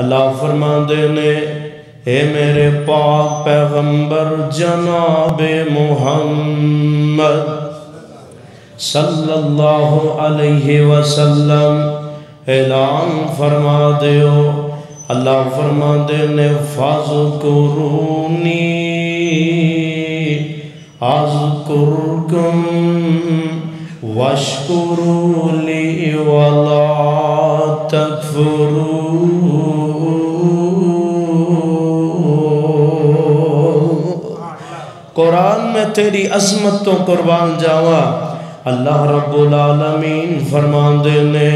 اللہ فرماندے نے اے میرے پاک پیغمبر جناب محمد صلی اللہ علیہ وسلم اعلان فرما دیو اللہ فرماندے نے فَاذْكُرُونِي أَذْكُرْكُمْ وَاشْكُرُوا لِي وَلَا تَكْفُرُونَ۔ قرآن میں تیری عظمت تو قربان جاوا اللہ رب العالمین فرماندے نے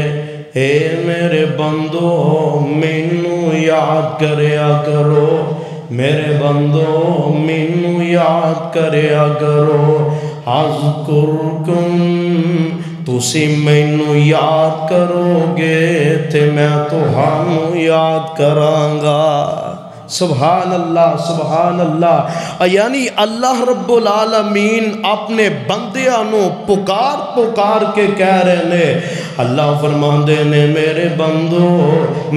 اے میرے بندو مینوں یاد کریا کرو میرے بندو مینوں یاد کریا کرو اذکرکم تسی مینوں یاد کرو گے تے میں تہانوں یاد کراں گا۔ سبحان اللہ یعنی اللہ رب العالمین اپنے بندیاں پکار کے کہہ رہے نے اللہ فرماندے نے میرے بندو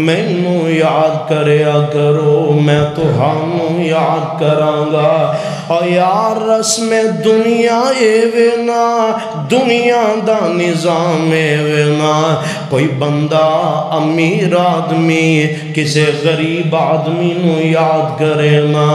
مینوں یاد کریا کرو میں تہانوں یاد کراں گا۔ اور یار رسم دنیا ایوے نا دنیا دا نظام ایوے نا کوئی بندہ امیر آدمی کسے غریب آدمی نو یاد کرے نا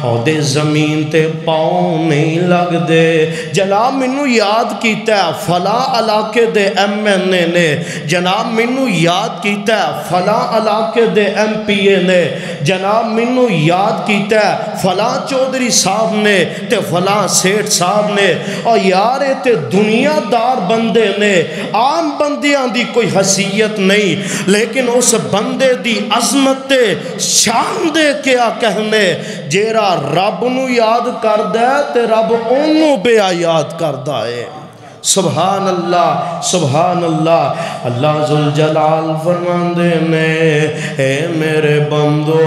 اور دے زمین تے پاؤں نہیں لگ دے جناب منو یاد کیتا ہے فلاں علاقے دے ایم این اے نے جناب منو یاد کیتا ہے فلاں علاقے دے ایم پی اے نے جناب منو یاد کیتا ہے فلاں چودھری صاحب نے تے فلاں سیٹھ صاحب نے اور یار تے دنیا دار بندے نے عام بندیاں دی کوئی حیثیت نہیں لیکن اس بندے دی عظمت تے شان دے کیا کہنے جیرا رب نو یاد کردہ تے رب انہوں بے یاد کردہ ہے۔ سبحان اللہ اللہ ذوالجلال فرماندے نے اے میرے بندو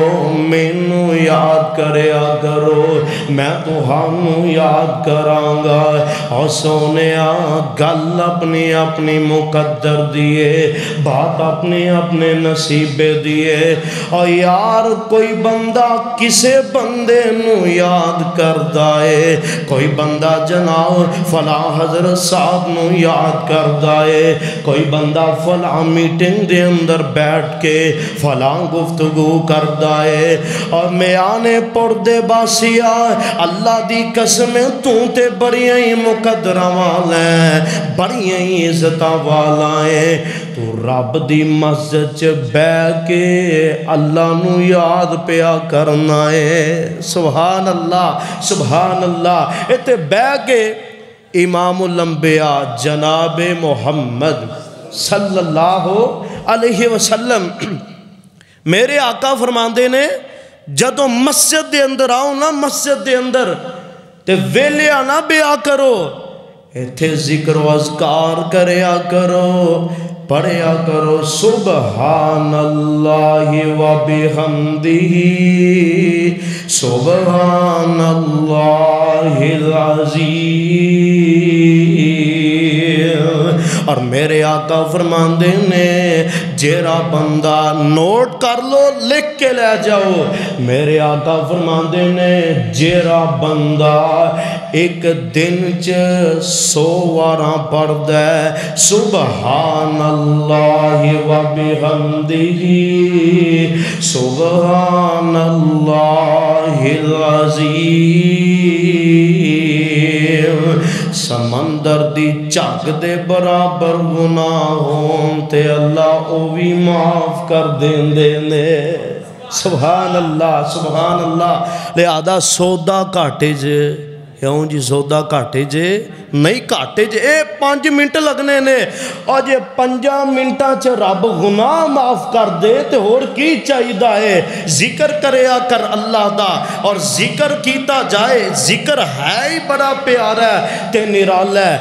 مینوں یاد کریا کرو میں تہانوں یاد کراں گا۔ اور سونیا گل اپنی اپنی مقدر دیے بات اپنے اپنے نصیبے دیے اور یار کوئی بندہ کسے بندے نو یاد کردہ ہے کوئی بندہ جناب فلاں حضرت صاحب نو یاد کردہ ہے کوئی بندہ فلاں میٹنگ دے اندر بیٹھ کے فلاں گفتگو کردہ ہے اور میانے پردے باسیا اللہ دی قسمیں تو تے بڑیاں ہی مقدرہ والیں بڑیاں ہی عزتہ والائیں تو رب دی مسجد چ بے کے اللہ نو یاد پیا کرنا ہے۔ سبحان اللہ اتے بے کے امام الانبیاء جناب محمد صلی اللہ علیہ وسلم میرے آقا فرماندے نے جدو مسجد دے اندر آؤ نا مسجد دے اندر تے ویلے آنا بیا کرو ایتھے ذکر و اذکار کریا کرو پڑھیا کرو سبحان اللہ و بحمدہ سبحان اللہ العظیم۔ اور میرے آقا فرماندے نے جیرا بندہ نوٹ کر لو لکھ کے لے جاؤ میرے آقا فرماندے نے جیرا بندہ ایک دن چ 100 واراں پڑھ دے سبحان اللہ و بحمدہ سبحان اللہ العظیم سمندر دی چاک دے برابر گناہ ہون تے اللہ او بھی معاف کر دیں دینے۔ سبحان اللہ لہذا سودا کاٹے جے یوں جی سودا کاٹے جے نہیں کاٹے جے 5 منٹ لگنے نے اور جے 5 منٹاں چ رب گناہ معاف کر دے تے اور کی چاہیدہ ہے ذکر کریا کر اللہ دا اور ذکر کیتا جائے ذکر ہے ہی بڑا پیارا ہے تے نرالا ہے۔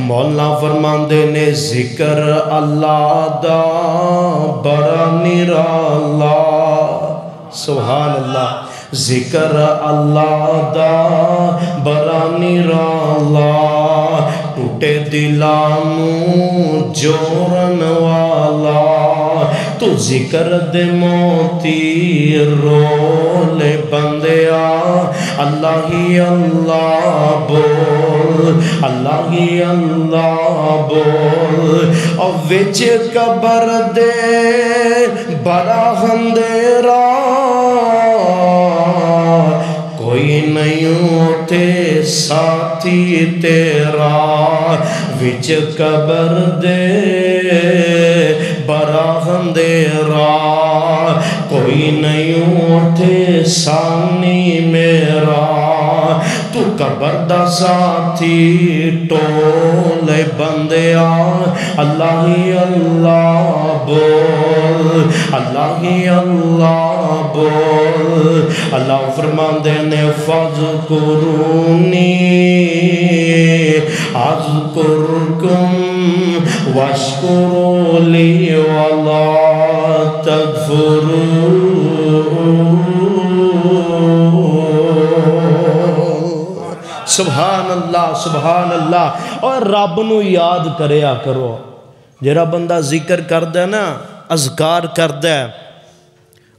مولا فرماندے نے ذکر اللہ دا بڑا نرالا سبحان اللہ ذکر اللہ دا بڑا نرالا ٹوٹے دلانوں جوڑن والا تو ذکر دے موتی رولے بندیا اللہ ہی اللہ بول اللہ ہی اللہ بول اور وچ قبر دے بڑا اندھیرا کوئی نہیں ہوتے ساتھی تیرا وچ قبر دے بڑا اندھیرا کوئی نہیں ہوتے سانی میرا تو قبر دا ساتھی ٹولے بندیا اللہ ہی اللہ بول اللہ ہی اللہ بول اللہ فرماندے نے فَاذْكُرُونِي أَذْكُرْكُمْ وَاشْكُرُوا لِي وَلَا تَكْفُرُونَ سبحان اللہ سبحان اللہ اور رب نو یاد کریا کرو جڑا بندہ ذکر کردہ نا اذکار کردہ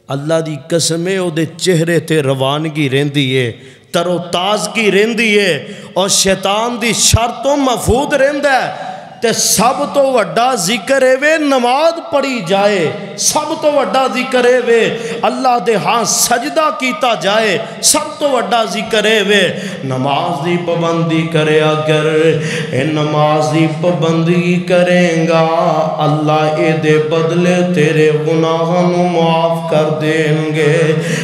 اللہ دی قسم ہے او دے چہرے تے روانگی رہندی ہے تر و تازگی رہندی ہے اور شیطان دی شر تو محفوظ رہندا ہے تے سب تو وڈا ذکر ہے وے نماز پڑھی جائے سب تو وڈا ذکر ہے وے اللہ دے ہاں سجدہ کیتا جائے سب تو وڈا ذکر ہے وے نماز دی پابندی کرے اگر اے نماز دی پابندی کریں گا اللہ اے دے بدلے تیرے گناہاں نو معاف کر دیں گے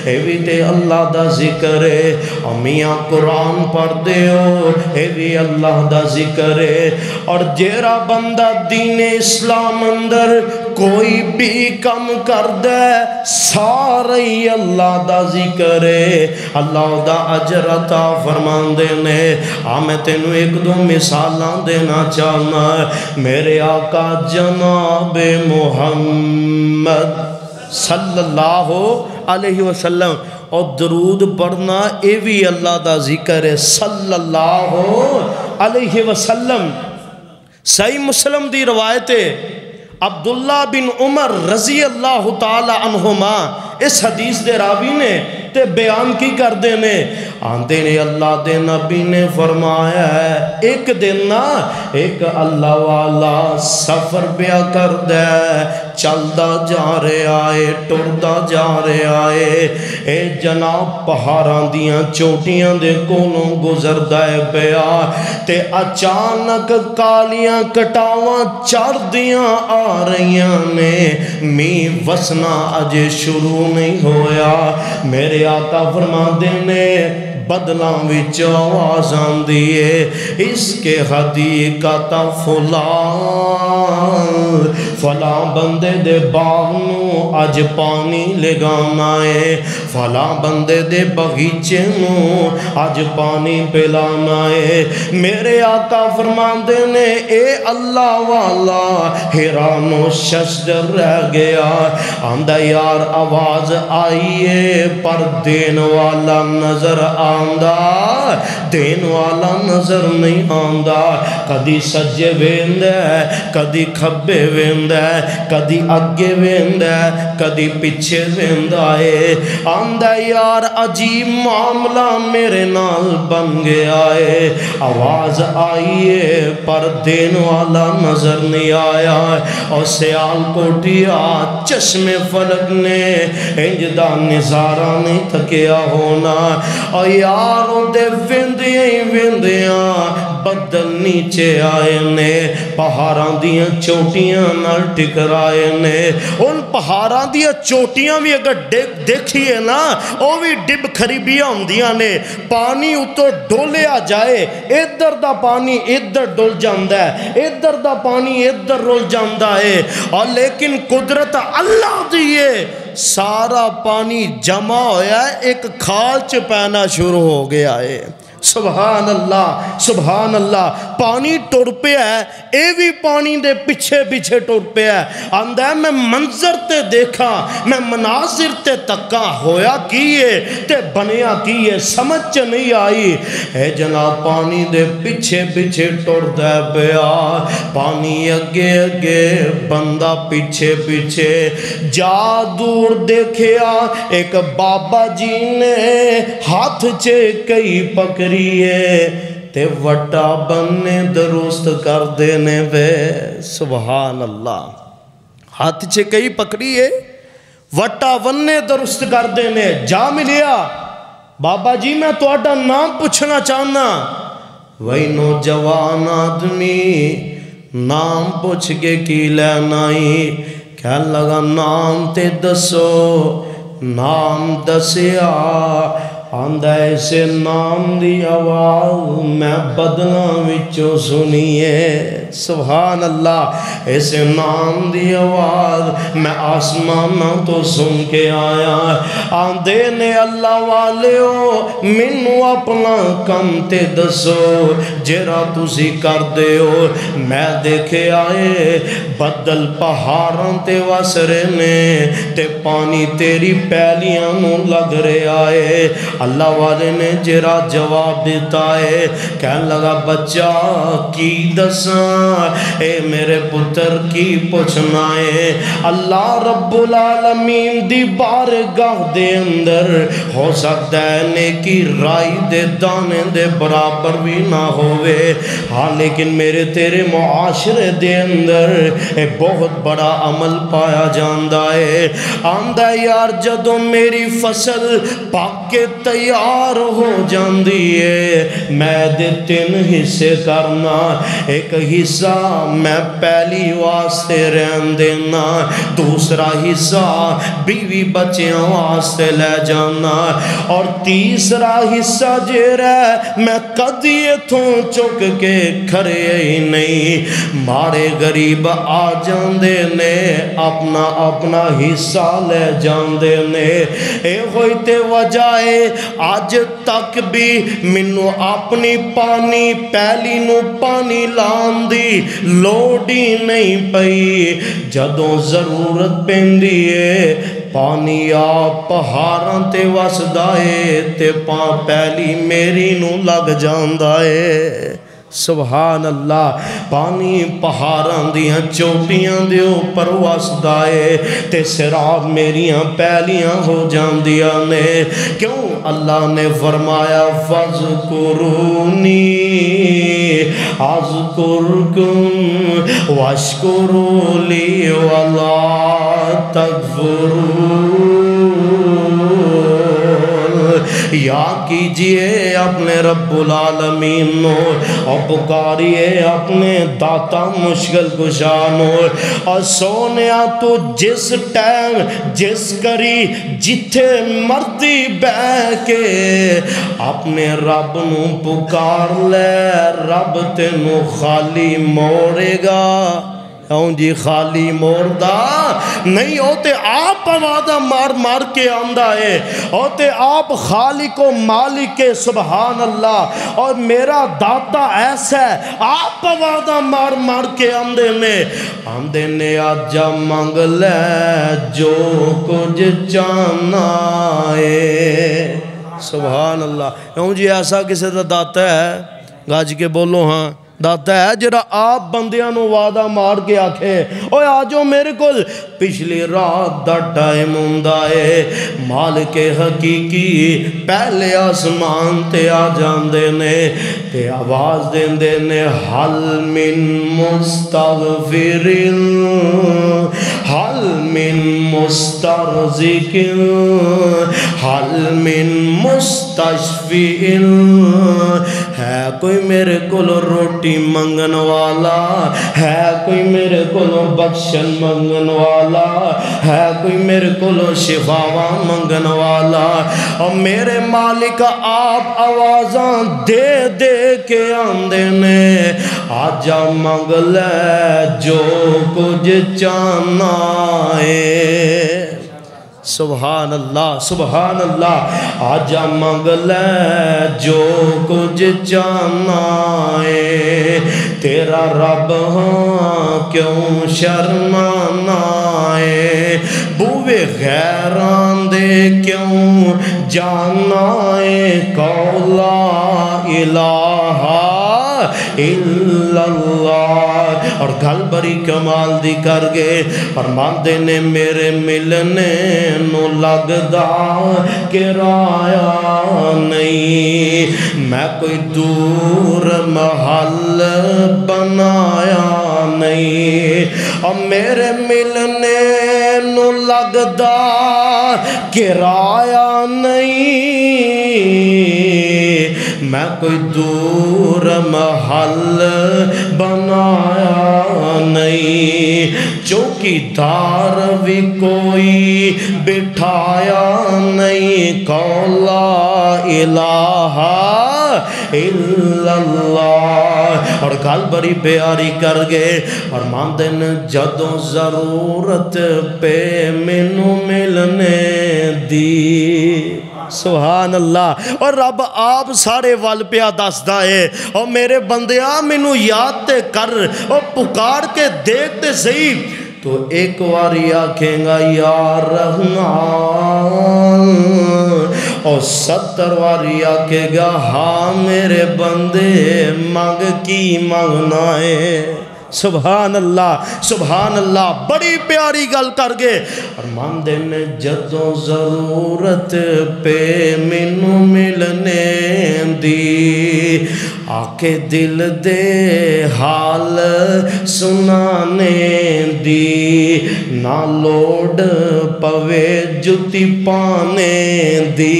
اے بھی تے اللہ دا ذکر ہے امیاں قرآن پڑھ دے ہو اے بھی اللہ دا ذکر ہے اور جیرا بندہ دین اسلام اندر کوئی بھی کم کر دے سارے اللہ دا ذکر ہے اللہ دا اجر عطا فرمان دینے میں تینوں ایک دو مثالاں دینا چاہنا میرے آقا جناب محمد صلی اللہ علیہ وسلم اور درود پڑھنا اے بھی اللہ دا ذکر ہے صلی اللہ علیہ وسلم صحیح مسلم دی روایت ہے عبداللہ بن عمر رضی اللہ تعالی عنہما اس حدیث دے راوی نے تے بیان کی کر دینے آندے نے اللہ دے نبی نے فرمایا ہے ایک دن نا ایک اللہ والا سفر بیا کر دے چلدا جا رہے آئے ٹردا جا رہے آئے اے جناب پہاڑاں دیاں چوٹیاں دے کولوں گزردا ہے پیا تے اچانک کالیاں کٹاواں چڑھ دیاں آ رہیاں نے می وسنا اجے شروع نہیں ہویا میرے آقا فرما دینے بدلاں وچ آواز آندی ہے اس کے حدیقت فلاں بندے دے باغ نو اج پانی لگانا ہے فلاں بندے دے بغیچے نو اج پانی پلانا ہے میرے آقا فرماندے نے اے اللہ والا حیران و ششدر رہ گیا آندہ یار آواز آئیے پر دین والا نظر آندہ دین والا نظر نہیں آندہ کدی سجے ویند ہے کدی کھبے ویند ہے کدی اگے ویند ہے کدی پچھے ویند آئے آندہ یار عجیب معاملہ میرے نال بن گیا ہے آواز آئیے پر دین والا نظر نہیں آیا اور سیال کوٹیا چشم فلک نے انجدہ نظارہ نہیں تکیا ہونا اور یاروں دے ویندیاں بدل نیچے آئے نے پہاڑاں دیاں چوٹیاں نال ٹکرائے نے ان پہاڑاں دیاں چوٹیاں بھی اگر دیکھئے نا وہ بھی ڈب خریبیاں ہوندیاں نے پانی اتو ڈولیا جائے ادھر دا پانی ادھر ڈول جاندہ ہے ادھر دا پانی ادھر رول جاندہ ہے اور لیکن قدرت اللہ دیئے سارا پانی جمع ہویا ہے ایک کھال چ پینا شروع ہو گیا ہے سبحان اللہ سبحان اللہ. پانی ٹر پیا ہے, اے بھی پانی دے پیچھے پیچھے ٹر پیا ہے. آندا ہے میں منظر تے دیکھا, میں مناظر تے تکا, ہویا کیے تے بنیا کیے سمجھ چ نہیں آئی. اے جناب پانی دے پیچھے پیچھے ٹردا پیا, پانی اگے اگے بندہ پیچھے پیچھے. جا دور دیکھیا ایک بابا جی نے ہاتھ چے کئی پکڑیے تے وٹا بننے درست کر دینے وے. سبحان اللہ. ہاتھ چے کئی پکڑیے وٹا بننے درست کر دینے. جا ملیا بابا جی میں تہاڈا نام پوچھنا چاہنا. وہی نوجوان آدمی نام پوچھ کے کی لینا ہی, کہنے لگا نام تے دسو. نام دسیا, آندا ایسے نام دی آواز میں بدلاں وچوں سنیے. سبحان اللہ. ایسے نام دی آواز میں آسماناں تو سن کے آیا. آندے نے اللہ والیو مینوں اپنا کم تے دسو جیڑا تسی کر دے ہو. میں دیکھے آئے بدل پہاڑاں تے وس رہے نے تے پانی تیری پیلیاں نوں لگ رہے آئے. اللہ والے نے جرا جواب دیتا ہے, کہنے لگا بچہ کی دساں, اے میرے پتر کی پوچھنا ہے. اللہ رب العالمین دی بارگاہ دے اندر ہو سکتا ہے نیکی رائی دے دانے دے برابر بھی نہ ہوئے, ہاں لیکن میرے تیرے معاشرے دے اندر ایک بہت بڑا عمل پایا جاندہ ہے. آندہ یار جدوں میری فصل پاک کے تیار ہو جاندی ہے, میں دے 3 حصے کرنا. ایک حصہ میں پہلی واسطے رہن دینا, دوسرا حصہ بیوی بچیاں واسطے لے جانا, اور تیسرا حصہ جیرا میں کدی اتھوں چک کے کھرے ہی نہیں. مارے غریب آ جاندے نے اپنا اپنا حصہ لے جاندے نے. اے ہوئی تے وجہ آج تک بھی منو اپنی پانی پہلی نو پانی لان دی لوڑی نہیں پئی. جدوں ضرورت پیندی ہے پانی آپ پہاڑاں تے وسدا ہے تے پہلی میری نو لگ جاندا ہے. سبحان اللہ. پانی پہاڑاں دیاں چوٹیاں دے اوپر وسدا ہے تے سراب میریاں پہلیاں ہو جاندیاں نے. کیوں اللہ نے فرمایا فَذْكُرُونِي أَذْكُرْكُمْ وَاشْكُرُوا لِي وَلَا تَكْفُرُونَ. یا کیجئے اپنے رب العالمین نو اور پکاریے اپنے داتا مشکل کشانو. اور سونیا تو جس ٹائم جس کری جتھے مردی بہ کے اپنے رب نو پکار لے, رب تینو خالی موڑے گا. جی خالی موردہ نہیں ہوتے, آپ وعدہ مار مار کے آندہ ہے ہوتے, آپ خالق و مالک سبحان اللہ. اور میرا داتا ایسا ہے, آپ وعدہ مار مار کے آندے نے آجا مانگ لے جو کچھ چاہنا ہے. سبحان اللہ. جی ایسا کسی دا داتا ہے گاج کے بولو ہاں داتا ہے جڑا آپ بندیاں نو وعدہ مار کے آکھے اوے آجو میرے کل پچھلی رات دا ٹائم ہوندا ہے. مالک حقیقی پہلے آسمان تے آ جاندے نے تے آواز دیندے نے حل من مستغفر حل من مسترزق حل من مستشفی. ہے کوئی میرے کل روٹی منگن والا, ہے کوئی میرے کلو بخشن منگن والا, ہے کوئی میرے کلو شفاواں منگن والا. اور میرے مالک آپ آوازاں دے دے کے آندے نے آجا منگ لے جو کچھ چاہنا ہے. سبحان اللہ سبحان اللہ آجا منگ لے جو کچھ چاہنا ہے تیرا رب ہاں کیوں شرمانا ہے بوے غیران دے کیوں جانا ہے قولا الہ الا اللہ اور گل بری کمال دی کر گئے اور ماندے نے میرے ملنے نو لگدا کرایہ نہیں میں کوئی دور محل بنایا نہیں اور میرے ملنے نو لگدا کرایہ نہیں میں کوئی دور محل بنایا نہیں چوکی دار بھی کوئی بٹھایا نہیں قولا الہ الا اللہ اور گل بڑی پیاری کر گئے اور ماندن جدوں ضرورت پہ مینوں ملنے دی سبحان اللہ اور رب آپ سارے وال پیا دسدا ہے اور میرے بندیا مینوں یاد تے کر اور پکار کے دیکھتے صحیح تو ایک واری آکھیں گا یا رحمان اور 70 واری آکھے گا ہاں میرے بندے مانگ کی مانگنا ہے سبحان اللہ بڑی پیاری گل کر گئے اور ماندے نے جدوں ضرورت پہ مینوں ملنے دی آکے دل دے حال سنانے دی نہ لوڑ پوے جتی پانے دی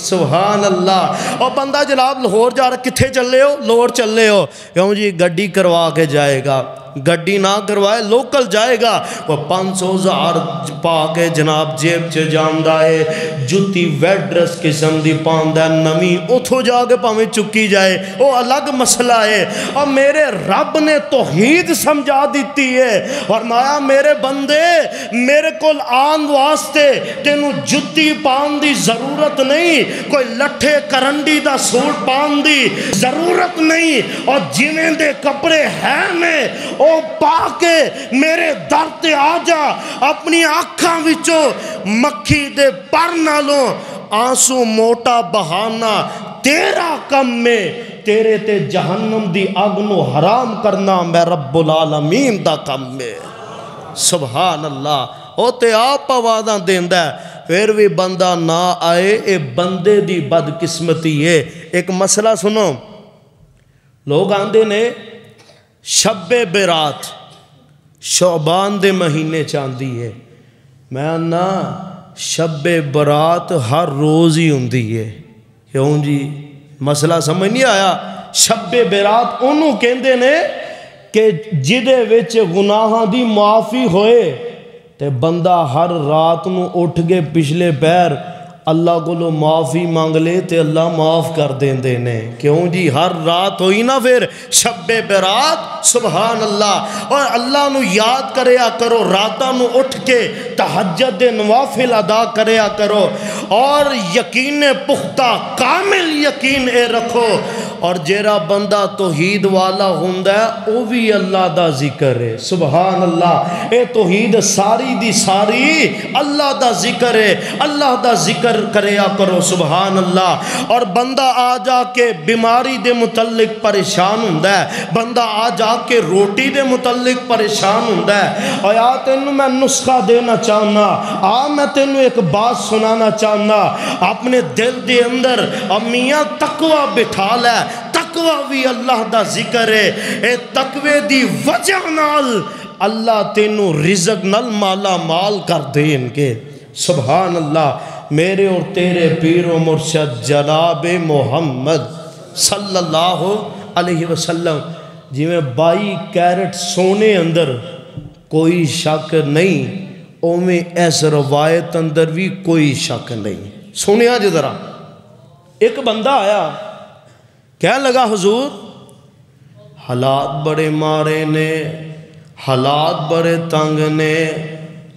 سبحان اللہ اور بندہ جناب لاہور جا رہا کتھے چلے ہو لاہور چلے ہو کیوں جی گڈی کروا کے جائے گا گڈی نہ کروائے لوکل جائے گا وہ 500,000 پا کے جناب جیب چ جاندا ہے جتی ویڈرس قسم دی پاندا نمی اتھو جا کے پاویں چکی جائے وہ الگ مسئلہ ہے اور میرے رب نے توحید سمجھا دیتی ہے اور مایا میرے بندے میرے کول آن واسطے تینوں جتی پان دی ضرورت نہیں کوئی لٹھے کرنڈی دا سوٹ پان دی ضرورت نہیں اور جویں دے کپڑے ہیں میں او پا کے میرے در تے آ جا اپنی آنکھاں وچوں مکھی دے پر نالوں آنسو موٹا بہانا تیرا کم میں تیرے تے جہنم دی اگ نو حرام کرنا میں رب العالمین دا کم میں سبحان اللہ او تے آپ آوازاں دیندا ہے پھر بھی بندہ نہ آئے اے بندے دی بدقسمتی ہے ایک مسئلہ سنو لوگ آندے نے شب برات شعبان دے مہینے چاندی ہے میں آنا شب برات ہر روز ہی ہوندی ہے کیوں جی مسئلہ سمجھ نہیں آیا شب برات انہوں کہندے نے کہ جدے وچ گناہاں دی معافی ہوئے تے بندہ ہر رات نو اٹھ گے پچھلے پیر اللہ کو لو معافی مانگ لے تے اللہ معاف کر دین دینے کیوں جی ہر رات ہوئی نا پھر شب برات سبحان اللہ اور اللہ نو یاد کریا کرو راتاں نو اٹھ کے تہجد دے نوافل ادا کریا کرو اور یقین پختہ کامل یقین اے رکھو اور جیرا بندہ توحید والا ہوندا ہے او بھی اللہ دا ذکر ہے سبحان اللہ اے توحید ساری دی ساری اللہ دا ذکر ہے اللہ دا ذکر کریا کرو سبحان اللہ اور بندہ آ جا کے بیماری دے متعلق پریشان ہوندا ہے بندہ آ جا کے روٹی دے متعلق پریشان ہوندا ہے اور یا تینوں میں نسخہ دینا چاہنا میں تینوں ایک بات سنانا چاہنا اپنے دل دے اندر میاں تقوی بٹھا لے تقوی بھی اللہ دا ذکر ہے اے تقوی دی وجہ نال اللہ تینوں رزق نال مالا مال کر دین کے سبحان اللہ میرے اور تیرے پیر و مرشد جناب محمد صلی اللہ علیہ وسلم جی میں 22 کیرٹ سونے اندر کوئی شک نہیں اومیں ایس روایت اندر بھی کوئی شک نہیں سونے آج ذرا ایک بندہ آیا کہہ لگا حضور حالات بڑے مارے نے حالات بڑے تنگ نے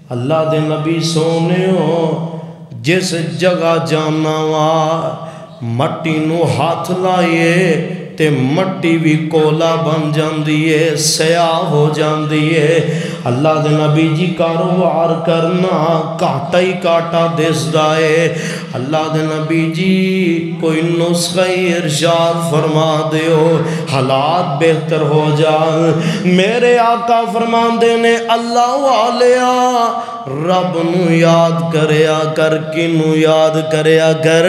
اللہ دے نبی سونے ہو جس جگہ جانا وا مٹی نو ہاتھ لائیے تے مٹی بھی کولا بن جاندی ہے سیاہ ہو جاندی ہے اللہ دے نبی جی کاروبار کرنا کاٹا ہی کاٹا دسدا ہے اللہ دے نبی جی کوئی نسخہ ارشاد فرما دیو حالات بہتر ہو جان میرے آقا فرماندے نے اللہ والیا رب نو یاد کریا کر کنو یاد کریا کر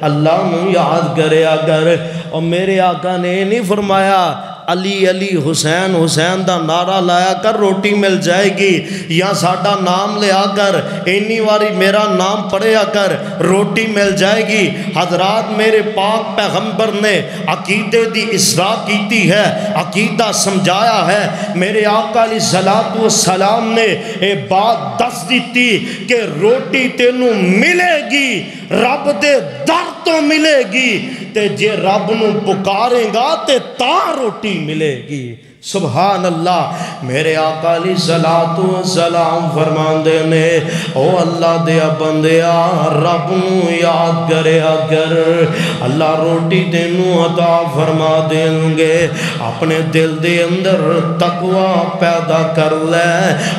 اللہ نو یاد کریا کر اور میرے آقا نے نہیں فرمایا علی علی حسین حسین دا نعرہ لایا کر روٹی مل جائے گی یا ساڈا نام لیا کر اینی واری میرا نام پڑھیا کر روٹی مل جائے گی حضرات میرے پاک پیغمبر نے عقیدے دی اصلاح کیتی ہے عقیدہ سمجھایا ہے میرے آقا علیہ السلام نے اے بات دس دیتی کہ روٹی تینوں ملے گی رب دے در تو ملے گی تے جے رب نو پکارے گا تے تا روٹی ملے گی سبحان اللہ میرے آقا علیہ السلام فرماندے نے او اللہ دیا بندیا رب نو یاد کریا کر اللہ روٹی تینوں عطا فرما دیں گے اپنے دل دے اندر تقوی پیدا کر لے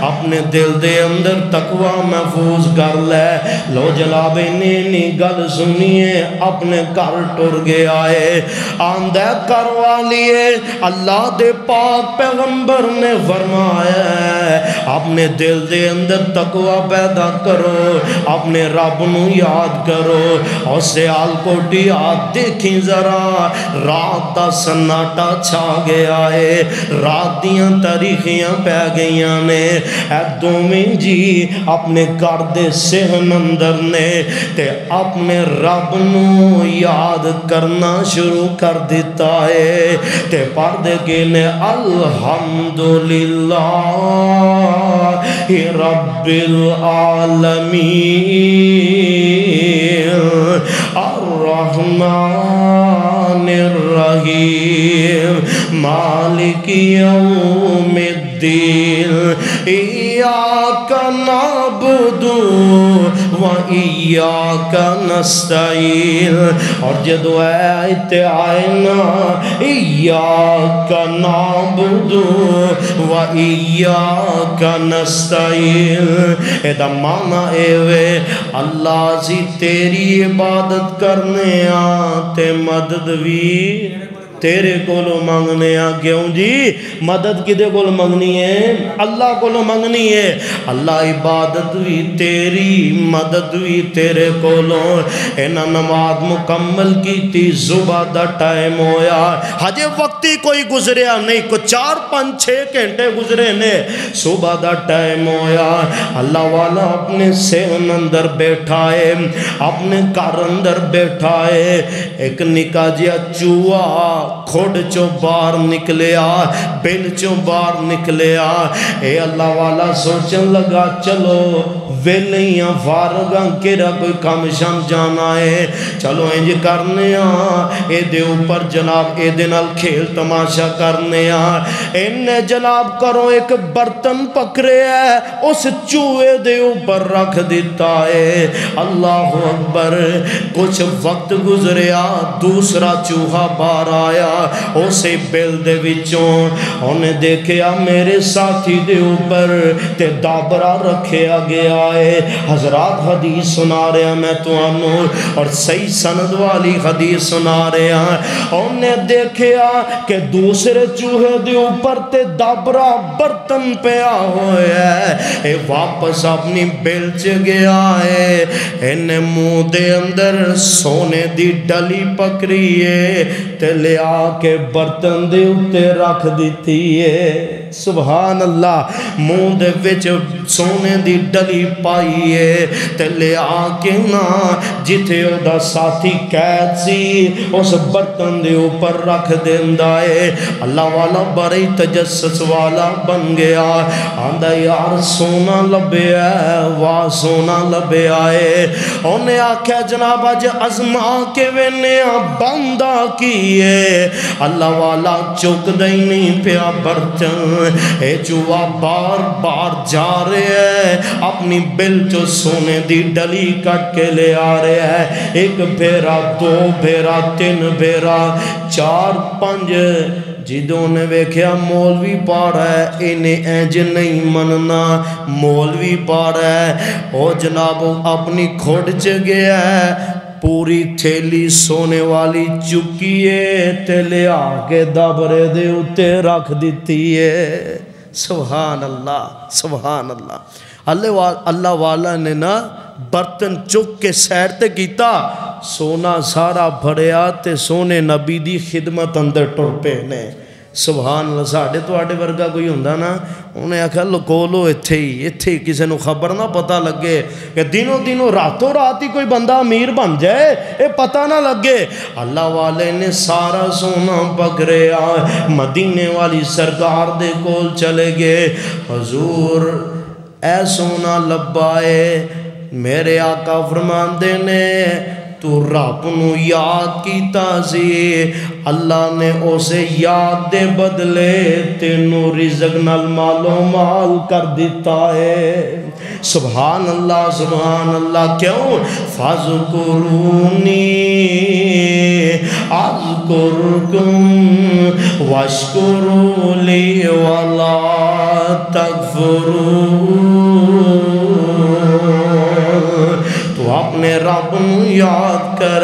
اپنے دل دے اندر تقوی محفوظ کر لے لو جناب نے گل سنیے اپنے گھر ٹر گیا ہے آندہ کروا لیے اللہ دے پاک پیغمبر نے فرمایا ہے اپنے دل دے اندر تقوی پیدا کرو اپنے رب نو یاد کرو اور سیال کوٹی آج دیکھیں ذرا رات دا سناٹا چھا گیا ہے رات دیاں تاریخیاں پہ گئیاں نے اے دومین جی اپنے کردے سہن اندر نے تے اپنے رب نو یاد کرنا شروع کر دیتا ہے تے پردے کے نے الحمدللہ رب العالمین الرحمن الرحیم مالک یوم الدین ایاک نعبد و ایاک نستعین اور جدو آیت آئینا ایاک نعبد و ایاک نستعین ایدہ معنی ایوے اللہ سی تیری عبادت کرنے آتے مدد بھی تیرے کولو مانگنے آ کیوں جی مدد کدے کولو مانگنی ہے اللہ کولو مانگنی ہے اللہ عبادت بھی تیری مدد بھی تیرے کولو اینا نماز مکمل کی تی صبح دا ٹائم ہویا ہجے وقتی کوئی گزریا نہیں کو 4-5-6 گھنٹے گزرے نے صبح دا ٹائم ہویا اللہ والا اپنے سہن اندر بیٹھا ہے اپنے گھر اندر بیٹھا ہے ایک نکا جیا چوہا کھوڑ چو بار نکلیا بل چو بار نکلیا اے اللہ والا سوچن لگا چلو ویلیاں فارغاں کیرا کوئی کام شام جانا ہے چلو انج کرنے اے دے اوپر جناب اے دے نال کھیل تماشا کرنے انہیں جناب کرو ایک برتن پکڑے ہے اس چوہے دے اوپر رکھ دیتا ہے اللہ اکبر کچھ وقت گزریا دوسرا چوہا بار آیا اسے بیل دے وچوں انہیں دیکھیا میرے ساتھی دے اوپر تے دابرہ رکھیا گیا ہے حضرات حدیث سنا رہے ہیں میں تو انہوں اور صحیح سند والی حدیث سنا رہے ہیں انہیں دیکھیا کہ دوسرے چوہے دے اوپر تے دابرہ برتن پیا ہوئے ہے اے واپس اپنی بیل چ گیا ہے انہیں منہ دے اندر سونے دی ڈلی پکڑی ہے تے لے کے برتن دے اتے رکھ دیتی ہے سبحان اللہ منہ دے وچ سونے دی ڈلی پائی ہے تے لے کے نا جتھے او دا ساتھی قید سی اس برتن دے اوپر رکھ دیندا ہے اللہ والا بڑی تجسس والا بن گیا آندا یار سونا لبیا ہے واہ سونا لبیا ہے انہیں آکھیا جناب اج ازما کے وینیا بندہ کیے اللہ والا چک دئی نہیں پیا برتن اے چوہا بار بار جا رہا ہے، اپنی بل چو سونے دی ڈلی کٹ کے لے آ رہا ہے، ایک پھیرا، دو پھیرا، تین پھیرا، چار، پنج، جدوں نے ویکھیا مولوی پا رہا ہے انہیں اینج نہیں مننا، مولوی پا رہا ہے، او جناب اپنی کھوڑ چ گیا ہے، پوری تھیلی سونے والی چکیے تے لے آگے دبرے دے اتے رکھ دیتی ہے۔ سبحان اللہ، سبحان اللہ۔ اللہ والا نے نا برتن چک کے سیر تے کیتا، سونا سارا بھریا تے سونے نبی دی خدمت اندر ٹر پے نے۔ سبحان اللہ۔ ساڑھے تو آڑے ورگا کوئی ہوندہ نا، انہیں آکھا لکولو اتھے ہی کسی نو خبر نہ پتہ لگے کہ دنوں راتوں رات ہی کوئی بندہ امیر بن جائے، اے پتہ نہ لگے۔ اللہ والے نے سارا سونا پکڑیا، مدینے والی سرکار دے کول چلے گئے، حضور اے سونا لبائے، میرے آقا فرماندے نے تو رب نو یاد کیتا سی، اللہ نے اسے یاد دے بدلے تینو رزق نال مالو مال کر دیتا ہے۔ سبحان اللہ، سبحان اللہ۔ کیوں؟ فَاذْكُرُونِي أَذْكُرْكُمْ وَاشْكُرُوا لِي وَلَا تَكْفُرُونَ۔ تو اپنے رب نو یاد کر،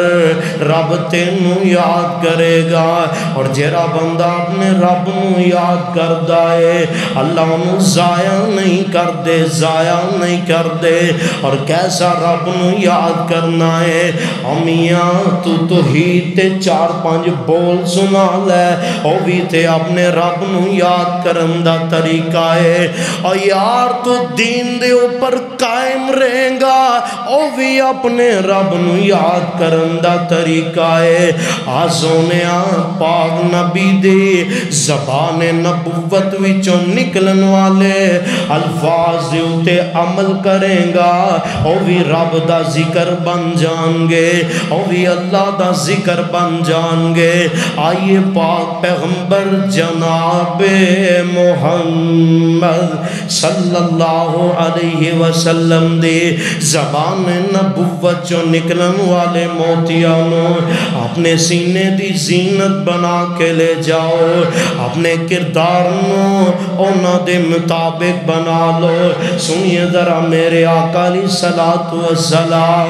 رب تینو یاد کرے گا، اور جیرا بندہ اپنے رب نو یاد کردہ ہے اللہ نو ضائع نہیں کر دے، ضائع نہیں کر دے۔ اور کیسا رب نو یاد کرنا ہے؟ امیاں تو ہی تے چار پانچ بول سنا لے، او بھی تے اپنے رب نو یاد کرن دا طریقہ ہے۔ اور یار تو دین دے اوپر قائم رہے گا، او بھی اپنے رب نو یاد کرن دا طریقہ ہے۔ آزونیا پاک نبی دے زبان نبوت وچوں نکلن والے الفاظ دے اتے عمل کریں گا، او بھی رب دا ذکر بن جان گے، او بھی اللہ دا ذکر بن جان گے۔ آئیے پاک پیغمبر جناب محمد صلی اللہ علیہ وسلم دے زبان نبوت جو نکلن والے موتیانوں اپنے سینے دی زینت بنا کے لے جاؤ، اپنے کردارنوں اونا دے مطابق بنا لو۔ سنیے ذرا میرے آقا علیہ الصلوۃ والسلام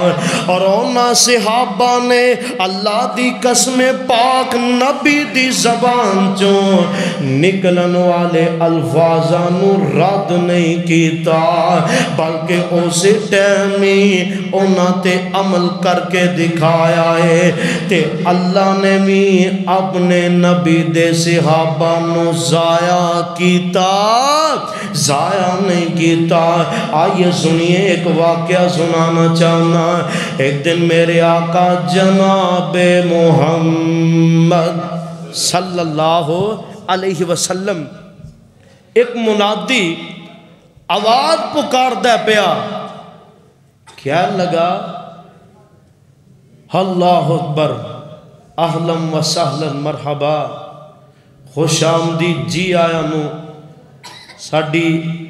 اور اونا صحابہ نے اللہ دی قسم پاک نبی دی زبان جو نکلن والے الفاظانوں رد نہیں کیتا، بلکہ اسے ٹیمی اونا تے عمل کر کے دکھایا ہے۔ تے اللہ نے بھی اپنے نبی دے صحابہ نو ضائع کیتا، ضائع نہیں کیتا۔ آئیے سنیے ایک واقعہ سنانا چاہنا۔ ایک دن میرے آقا جناب محمد صلی اللہ علیہ وسلم ایک منادی آواز پکار دے پیا، کیا لگا؟ اللہ اکبر، اہلم و سہلن مرحبا، خوش آمدید، جی آیا نو ساڑی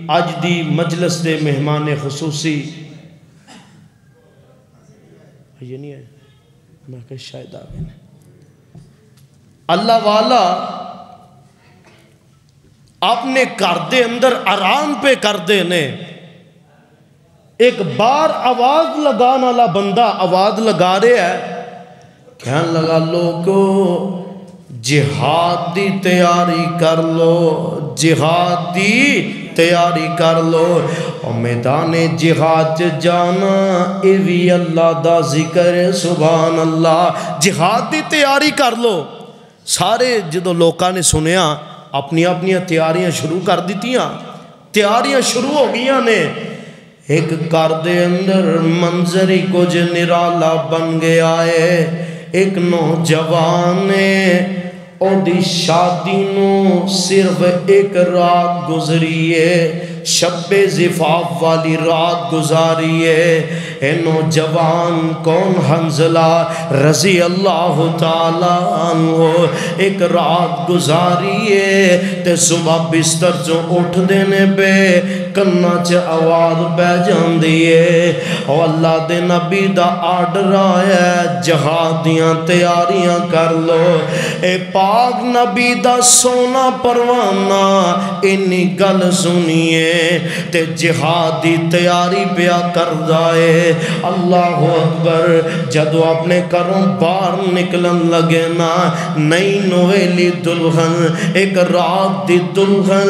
اج دی مجلس دے مہمان خصوصی۔ یہ نہیں ہے، میں کہ شاید آگے اللہ والا اپنے کردے اندر آرام پہ کردے نے۔ ایک بار آواز لگانا والا بندہ آواز لگا رہے ہے، کہنے لگا لوگو جہاد دی تیاری کر لو، جہاد دی تیاری کر لو۔ اور میدان جہاد جانا اے وی اللہ دا ذکر ہے، سبحان اللہ۔ جہاد دی تیاری کر لو۔ سارے جدو لوکاں نے سنیا اپنی اپنی تیاریاں شروع کر دیتیاں، تیاریاں شروع ہو گیا نے۔ ایک گھر دے اندر منظر ہی کچھ نرالا بن گیا ہے۔ ایک نوجوان نے او دی شادی نو صرف ایک رات گزری ہے، شب زفاف والی رات گزاری ہے۔ اے نوجوان کون حنظلہ رضی اللہ تعالیٰ عنہ ایک رات گزاری ہے تے صبح بستر جو اٹھ دینے پہ کنا چ آواز بہ جاندی ہے او اللہ دے نبی دا آرڈر آیا ہے جہاد دیاں تیاریاں کر لو۔ اے پاک نبی دا سونا پروانہ انی گل سنیے تے جہاد دی تیاری پیا کر دائے۔ اللہ اکبر جدو اپنے گھروں باہر نکلن لگے نا نئی نویلی دلہن ایک رات دی دلہن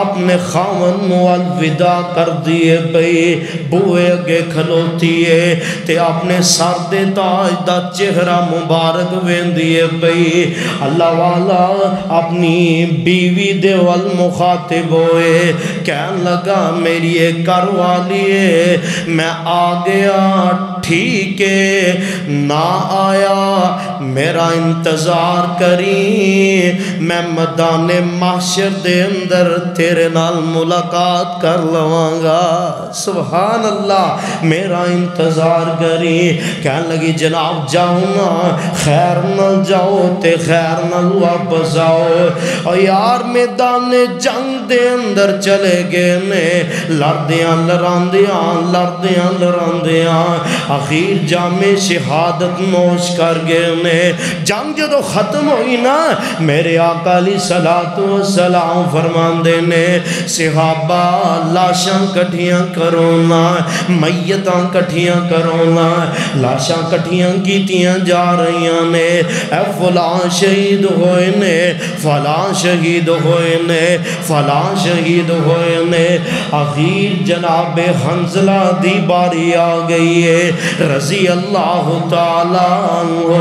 اپنے خاون نو الوداع کر دیے بھئی بوئے اگے کھلوتی ہے تے اپنے سر دے تاج دا چہرہ مبارک وین دیے بھئی اللہ والا اپنی بیوی دے والمخاطب ہوئے کہن لگا میری ایک گھر والی ہے میں آ گیا ٹھیک ہے نہ آیا میرا انتظار کری میں میدان محشر دے اندر تیرے نال ملاقات کر لواں گا۔ سبحان اللہ میرا انتظار کری کہنے لگی جناب جاؤ نا خیر نہ جاؤ تے خیر نہ واپس آؤ اور یار میدان جنگ دے اندر چلے گئے نے لڑدیاں لراندیاں لڑدیاں لراندیاں آخر جامع شہادت نوش کر گئے نے۔ جنگ جدو ختم ہوئی نا میرے آقا علیہ السلام فرماندے نے صحابہ لاشاں کٹھیاں کرونا میتاں کٹھیاں کرونا لاشاں کٹھیاں کیتیاں جا رہیاں نے اے فلاں شہید ہوئے نے فلاں شہید ہوئے نے فلاں شہید ہوئے نے۔ آخر جناب حنظلہ دی باری آ گئی ہے رضی اللہ تعالیٰ عنہ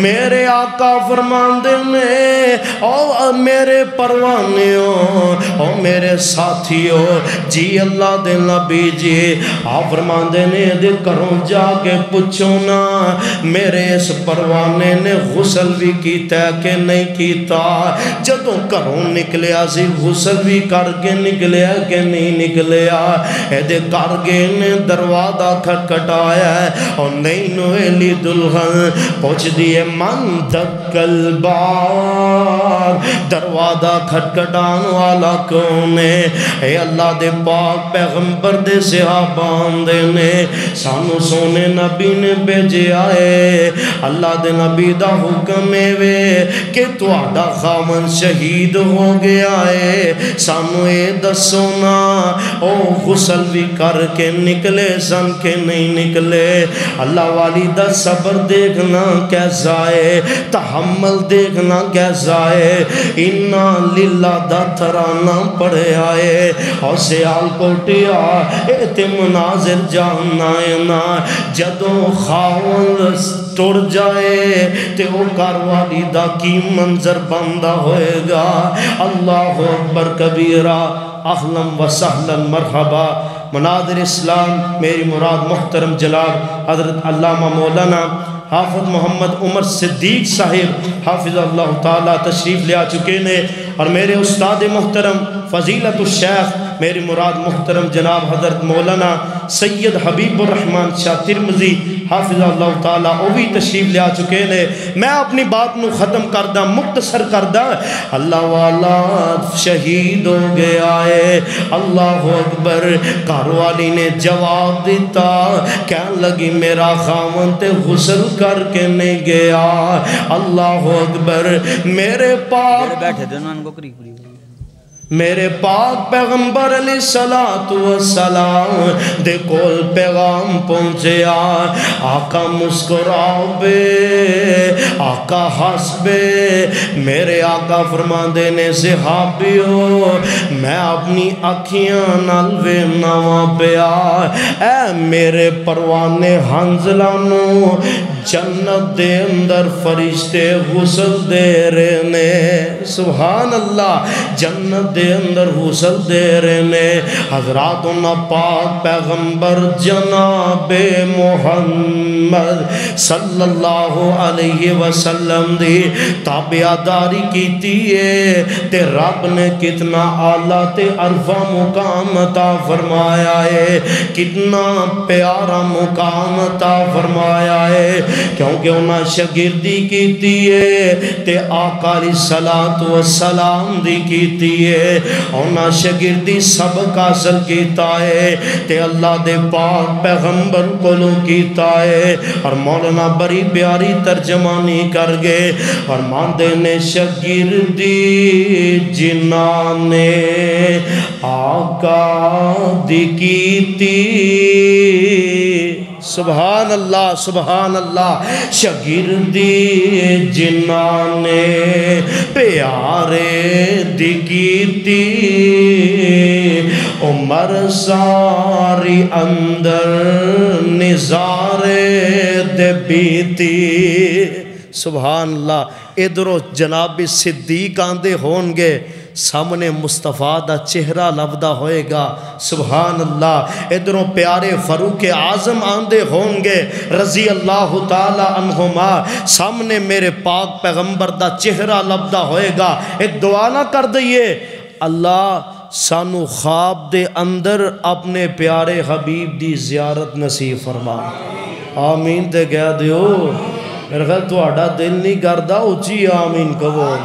میرے آقا فرماندے نے او میرے پروانیوں او میرے ساتھیوں جی اللہ دے نبی جی آپ فرماندے نے دے کروں جا کے پوچھو نا میرے اس پروانے نے غسل بھی کیتا ہے کہ نہیں کیتا جدوں کروں نکلیا سی غسل بھی کر کے نکلیا کہ نہیں نکلیا اے دے کر گے نے دروازہ کھٹکھٹایا ہے اور نئی نویلی دلہن پوچھ دیے من دکل بار دروازہ کھٹکھٹان والا کون ہے اے اللہ دے پاک پیغمبر دے صحابان دے نے سانو سونے نبی نے بھیجے آئے اللہ دے نبی دا حکم ہے کہ تہاڈا خاون شہید ہو گیا ہے سانو اے دسو نا او غسل بھی کر کے نکلے سن کے نہیں نکلے اللہ والی دا صبر دیکھنا کیسا ہے تحمل دیکھنا کیسا ہے انا للہ دا ترانہ پڑھے آئے اور سیال کوٹیا ایتے مناظر جاننا ہے نا جدوں خاون ٹوڑ جائے تے او کاروالی دا کی منظر بندہ ہوئے گا اللہ اکبر کبیرہ اہلا و سہلا مرحبا مناظر اسلام میری مراد محترم جناب حضرت علامہ مولانا حافظ محمد عمر صدیق صاحب حافظ اللہ تعالیٰ تشریف لے آ چکے نے اور میرے استاد محترم فضیلت الشیخ میری مراد محترم جناب حضرت مولانا سید حبیب الرحمن شاہ ترمذی حافظ اللہ تعالیٰ وہ بھی تشریف لے آ چکے نے میں اپنی بات نو ختم کردہ مختصر کردہ اللہ والا شہید ہو گیا ہے اللہ اکبر کاروالی نے جواب دیتا کہنے لگی میرا خاون تے غسل کر کے نہیں گیا اللہ اکبر میرے پاک بیٹھے تھے انہوں کو قریب میرے پاک پیغمبر علیہ السلام دے کول پیغام پہنچیا آقا مسکراؤ بے آقا ہنس بے میرے آقا فرما دینے صحابیو میں اپنی اکھیاں نال ویناواں پیا اے میرے پروانے حنظلہ نو جنت دے اندر فرشتے غسل دے رہے نے سبحان اللہ جنت دے اندر غسل دے رہے نے حضرات انہاں پاک پیغمبر جناب محمد صلی اللہ علیہ وسلم دی تابعداری کیتی ہے تے رب نے کتنا اعلیٰ تے عرفہ مقام عطا فرمایا ہے کتنا پیارا مقام عطا فرمایا ہے کیونکہ انہاں شاگردی کیتی ہے تے آقا علیہ الصلوۃ والسلام دی کیتی ہے انہاں شاگردی سبق حاصل کیتا ہے تے اللہ دے پاک پیغمبر کولوں کیتا ہے اور مولانا بڑی پیاری ترجمانی کر گئے اور ماندے نے شاگردی جنہاں نے آقا دی کیتی سبحان اللہ سبحان اللہ شاگردی جنہاں نے پیارے دی کیتی عمر ساری اندر نظارے دے بیتی سبحان اللہ ادھروں جناب صدیق آندے ہونگے سامنے مصطفیٰ دا چہرہ لبدا ہوئے گا سبحان اللہ ادھروں پیارے فاروق اعظم آندے ہونگے رضی اللہ تعالی عنہما سامنے میرے پاک پیغمبر دا چہرہ لبدا ہوئے گا ایک دعا نہ کر دئیے اللہ سانو خواب دے اندر اپنے پیارے حبیب دی زیارت نصیب فرما آمین تے کہہ دیو میرے خیال تو آڑا دل نہیں کردہ اچھی آمین کہو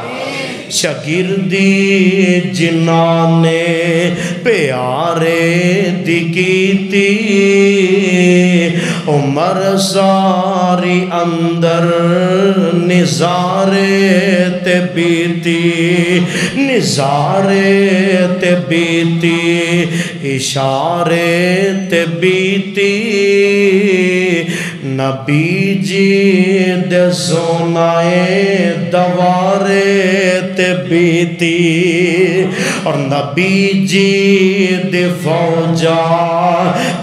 شاگردی جنہاں نے پیارے دی کیتی عمر ساری اندر نظارے تے بیتی نظارے تے بیتی اشارے تے بیتی نبی جی دے سونائے دوارے تے بیتی اور نبی جی دے فوجا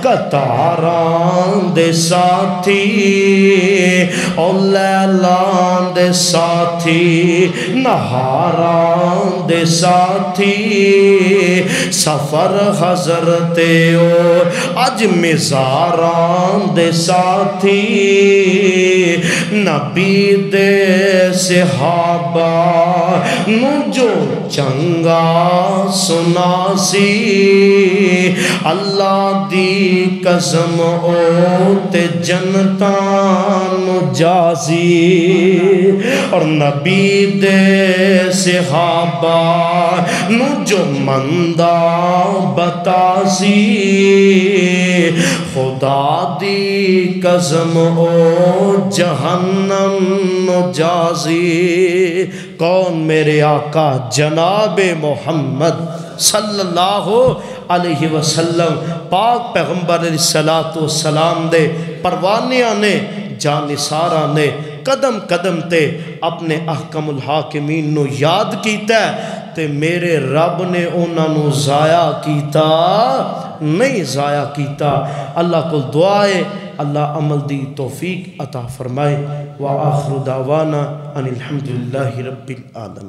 قطاران دے ساتھی اور لیلان دے ساتھی نہاران دے ساتھی سفر حضرت اج مزاران دے ساتھی نبی دے صحابہ نو جو چنگا سنا سی اللہ دی قسم او تے جنتان جازی اور نبی دے صحابہ نو جو مندہ بتا سی خدا دی قسم او جہنم جازی کون میرے آقا جناب محمد صلی اللہ علیہ وسلم پاک پیغمبر علیہ السلام دے پروانیاں نے جانثارہ نے قدم قدم تے اپنے احکم الحاکمین نو یاد کیتا ہے تے میرے رب نے انہاں نو ضائع کیتا نہیں ضائع کیتا اللہ کو دعائے اللہ عمل دی توفیق عطا فرمائے وآخر دعوانا ان الحمدللہ رب العالمین